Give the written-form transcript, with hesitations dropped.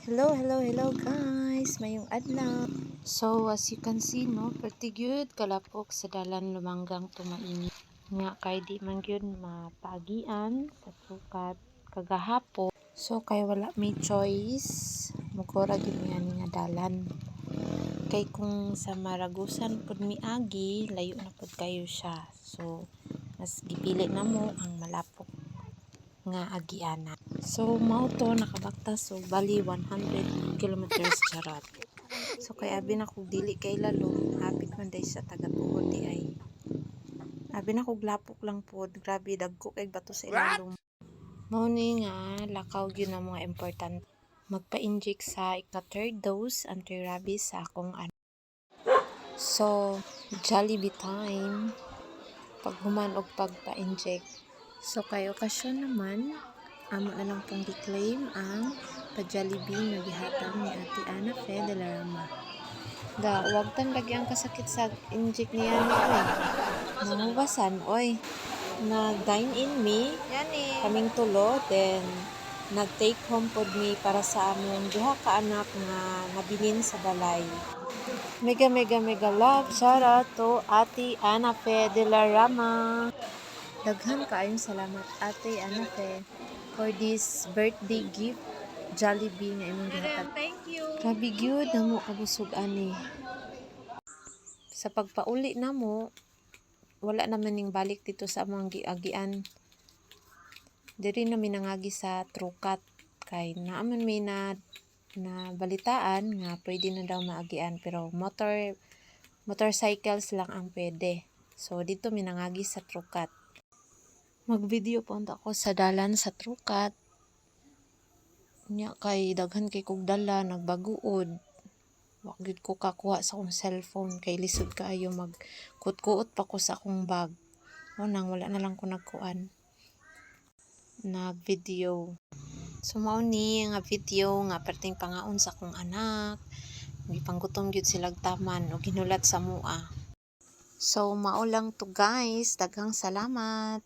Hello guys, mayong adlaw. So as you can see no, pretty good kalapok sa dalan lumanggang tumainit. Nga kay di man gyud mapagian sa sukat kagahapo. So kay wala may choice, mugora gyud mi ani nga dalan. Kay kung sa Maragusan pud miagi, layo na pud kayo siya. So mas gipili namo ang malapok nga agiana. So mao to nakabakta so bali 100 kilometers charot. So kay abi na kog dili kay lalong hapit man day sa taga-tuod di ay. Abi na kog lapok lang pod, grabe dagko kay bato sa ilalom. Mao ni nga lakaw gyud ang mga important. Magpa-inject sa ika-third dose anti-rabies sa akong anak. So Jollibee time paghuman og pagpa-inject. So kay okasyon naman, amo na lang pong declaim ang pa-Jollibee nga gihatag ni Ate Ana Fe de la Rama. Wag tan lagi ang kasakit sa inject niya ni oy. Nangubasan oy. Nag-dine in me kaming tulo, then nag-take home pod me para sa among duha ka anak nga nabilin sa balay. Mega love shout out to Ate Ana Fe de la Rama. Daghan kaayong salamat Ate Ana Fe for this birthday gift Jollibee nga imong gihatag. Thank you. Grabe gyud namo kabusog ani. Sa pagpauli namo, wala naman ning balik dito sa among giagian. Diri na mi nangagi sa trukat kay naaman may na balitaan nga pwede na daw maagian pero motorcycles lang ang pwede. So dito mi nangagi sa trukat. Mag-video po ako sa dalan sa trukat. Nya kay daghan kay kog dala nagbaguod. Wa gyud ko kakuha sa akong cellphone kay lisod kaayo magkuot-kuot pa ko sa akong bag. Nang wala na lang ko nagkuan. Nag-video. So mao ni nga video nga perting pangaon sa akong anak. Gipanggutom gyud silag taman o ginulat sa mua. So mao lang to guys, daghang salamat.